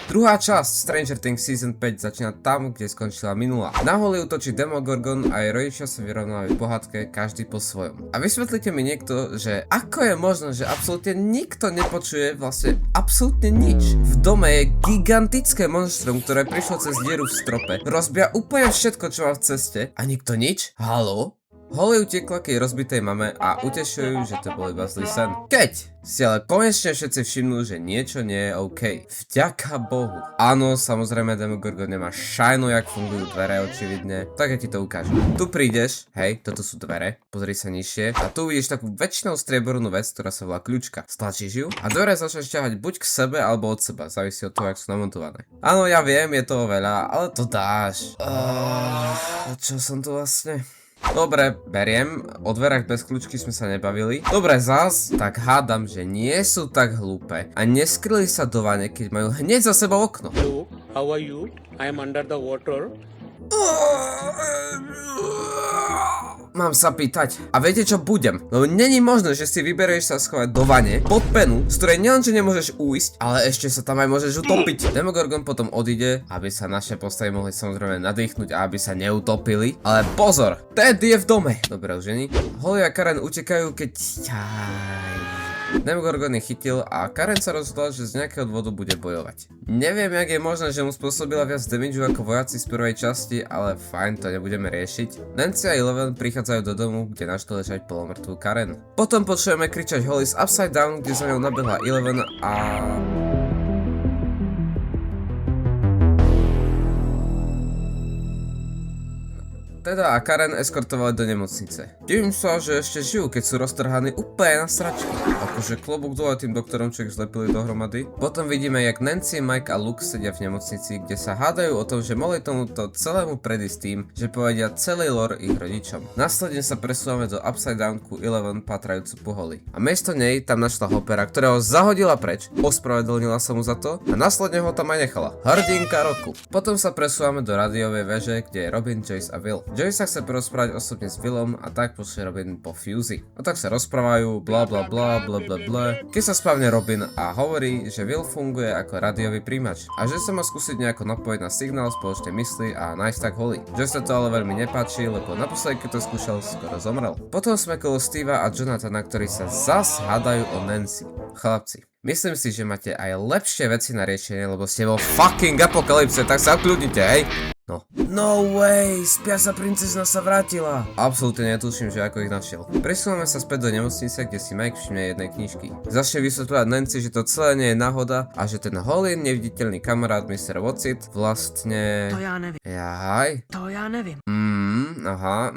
Druhá časť Stranger Things Season 5 začína tam, kde skončila minulá. Na Holly útočí Demogorgon a jej rodičia sa vyrovnávajú v pohádke, každý po svojom. A vysvetlite mi niekto, že ako je možné, že absolútne nikto nepočuje vlastne absolútne nič. V dome je gigantické monštrum, ktoré prišlo cez dieru v strope. Rozbia úplne všetko, čo má v ceste a nikto nič? Haló? Holly utekla k jej rozbitej mame a utešujú, že to bol iba zlý sen. Keď si ale konečne všetci všimnú, že niečo nie je OK. Vďaka Bohu. Áno, samozrejme Demogorgon nemá šajnu, jak fungujú dvere, očividne. Tak ja ti to ukážem. Tu prídeš, hej, toto sú dvere, pozri sa nižšie. A tu vidíš takú väčšinou striebornú vec, ktorá sa volá kľúčka. Stlačíš ju a dvere začneš ťahať buď k sebe alebo od seba, závisí od toho, jak sú namontované. Áno, ja viem, je toho veľa, ale to dáš. Čo som tu vlastne? Dobre, beriem, o dverách bez kľúčky sme sa nebavili. Dobre, zas, tak hádam, že nie sú tak hlúpe a neskryli sa do vane, keď majú hneď za sebou okno. Hello, how are you? I am under the water. Mám sa pýtať. A viete čo budem? Lebo není možné, že si vyberieš sa schovať do vane pod penu, z ktorej nielenže nemôžeš újsť, ale ešte sa tam aj môžeš utopiť. Demogorgon potom odíde, aby sa naše postavy mohli samozrejme nadýchnuť a aby sa neutopili. Ale pozor, Ted je v dome. Dobre, ženy. Holly a Karen utekajú, keď... Demogorgon ich chytil a Karen sa rozhodla, že z nejakého dôvodu bude bojovať. Neviem, jak je možné, že mu spôsobila viac damageu ako vojaci z prvej časti, ale fajn, to nebudeme riešiť. Nancy a Eleven prichádzajú do domu, kde našli ležať polomrtvú Karen. Potom počujeme kričať Holly z Upside Down, kde za ňou nabehla Eleven a... Teda a Karen eskortovali do nemocnice. Divím sa, že ešte žijú, keď sú roztrhaní úplne na sračky. Akože klobúk dole tým doktorom, čo ich zlepili dohromady. Potom vidíme, jak Nancy, Mike a Luke sedia v nemocnici, kde sa hádajú o tom, že mohli tomuto celému predísť tým, že povedia celý lore ich rodičom. Následne sa presúvame do Upside Down ku Eleven patrajúcu po Holly. A miesto nej tam našla Hoppera, ktorého zahodila preč, ospravedlnila sa mu za to a následne ho tam aj nechala. Hrdinka roku. Potom sa presúvame do rádiovej veže, kde je Robin, Joyce a Will. Joyce sa chce porozprávať osobne s Willom a tak pošle Robin po Fusey. A tak sa rozprávajú, bla bla bla bla bla bla. Keď sa spavne Robin a hovorí, že Will funguje ako rádiový príjimač a že sa má skúsiť nejako napojiť na signál spoločnej mysli a nájsť tak Holly. Joyce sa to ale veľmi nepáči, lebo naposledy, keď to skúšal, skoro zomrel. Potom sme kolo Steva a Jonathana, ktorí sa zas hádajú o Nancy. Chlapci, myslím si, že máte aj lepšie veci na riešenie, lebo ste vo fucking apokalypse, tak sa ukľudnite, hej? No way, spiaca princezna sa vrátila. Absolútne netuším, že ako ich našiel. Presúvame sa späť do nemocnice, kde si Mike všimne jednej knižky. Začne vysvetľovať Nancy, že to celé nie je náhoda a že ten Holly, neviditeľný kamarát Mr. Watsit, vlastne... To já nevím. Jaj? To já nevím. Aha,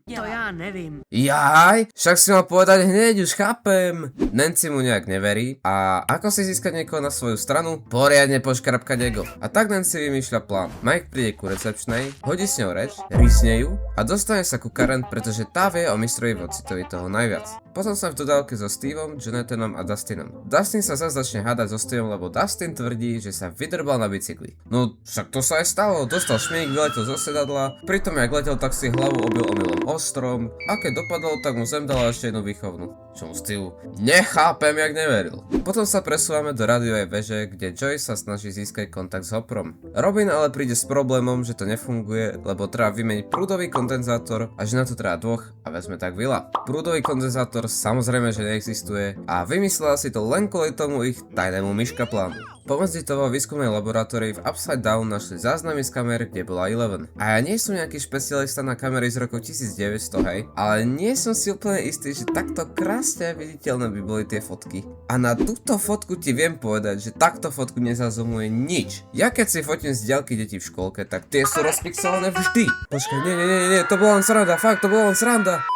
To já nevím. Jaj? Však si mal povedať hneď, už chápem. Nancy mu nejak neverí a ako si získať niekoho na svoju stranu? Poriadne poškrapkať ego. A tak Nancy vymýšľa plán. Mike príde ku recepčnej, hodí s ňou reč, rýsne ju a dostane sa ku Karen, pretože tá vie o mistrovi Watsitovi toho najviac. Potom sme v dodávke so Stevom, Jonathanom a Dustinom. Dustin sa zase začne hádať so Stevom, lebo Dustin tvrdí, že sa vydrbal na bicykli. No však to sa aj stalo, dostal šmík, vyletel zo sedadla, pritom jak letel, tak si hlavu obil omylom o strom a keď dopadol, tak mu zem dala ešte jednu výchovnu. Čo mu Steve nechápem, jak neveril. Potom sa presúvame do rádiovej veže, kde Joyce sa snaží získať kontakt s Hopperom. Robin ale príde s problémom, že to nefunguje, lebo treba vymeniť prúdový kondenzátor a že na to treba dvoch a vezme tak Willa. Prúdový kondenzátor samozrejme, že neexistuje a vymyslela si to len kvôli tomu ich tajnému myška plánu. Pomedzi toho vo výskumnej laboratórii v Upside Down našli záznamy z kamer, kde bola Eleven. A ja nie som nejaký špecialista na kamery z roku 1900, hej, ale nie som si úplne istý, že takto krásne viditeľné by boli tie fotky. A na túto fotku ti viem povedať, že takto fotku nezazumuje nič. Ja keď si fotím z diaľky deti v škôlke, tak tie sú rozpixelované vždy. Počkaj, nie, to bola len sranda, fakt, to bola len sranda.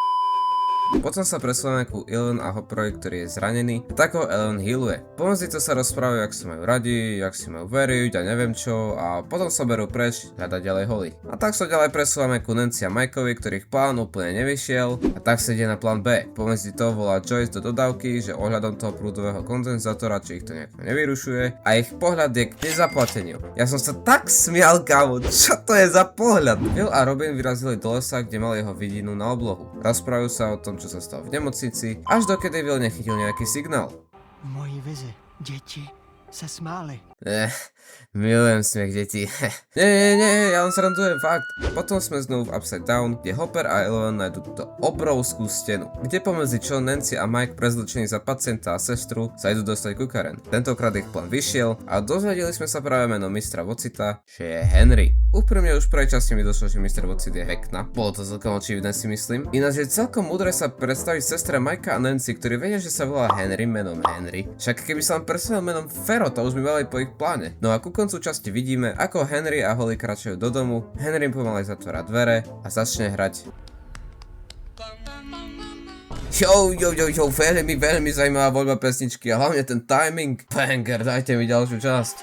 Potom sa presúvame ku Eleven a Hopperovi, ktorý je zranený, tak ho Eleven healuje. Pomedzi to sa rozprávajú, jak si majú radi, jak si majú veriť a neviem čo a potom sa berú preč hľadať ďalej Holly. A tak sa ďalej presúvame ku Nancy a Mikeovi, ktorých plán úplne nevyšiel a tak sa ide na plán B. Pomedzi toho volá Joyce do dodávky, že ohľadom toho prúdového kondenzátora, či ich to nejako nevyrušuje a ich pohľad je k nezaplateniu. Ja som sa tak smial, kámo, čo to je za pohľad? Will a Robin vyrazili do lesa, kde mal jeho vidinu na oblohu. Rozprávajú sa o tom, čo sa stalo v nemocnici, až dokedy Will nechytil nejaký signál. V mojí vizi děti se smáli. Milujem smiech detí. nie, ja len srandujem, fakt. Potom sme znovu v Upside Down, kde Hopper a Eleven nájdu túto obrovskú stenu, kde pomedzi čo Nancy a Mike prezlečení za pacienta a sestru sa idú dostať ku Karen. Tentokrát ich plán vyšiel a dozvedeli sme sa práve meno mistra Vocita, že je Henry. Úprimne už v prvej časti mi došlo, že Mr. Vocit je Vecna. Bolo to celkom očividné, si myslím. Ináč je celkom múdre sa predstaviť sestre Mikea a Nancy, ktorí vedia, že sa volá Henry menom Henry. Však keby sa len predstavil menom Fero, to už by mali po ich pláne. No a ku koncu časti vidíme, ako Henry a Holly kračajú do domu, Henry pomaly zatvára dvere a začne hrať. Veľmi zaujímavá voľba pesničky a hlavne ten timing. Banger, dajte mi ďalšiu časť.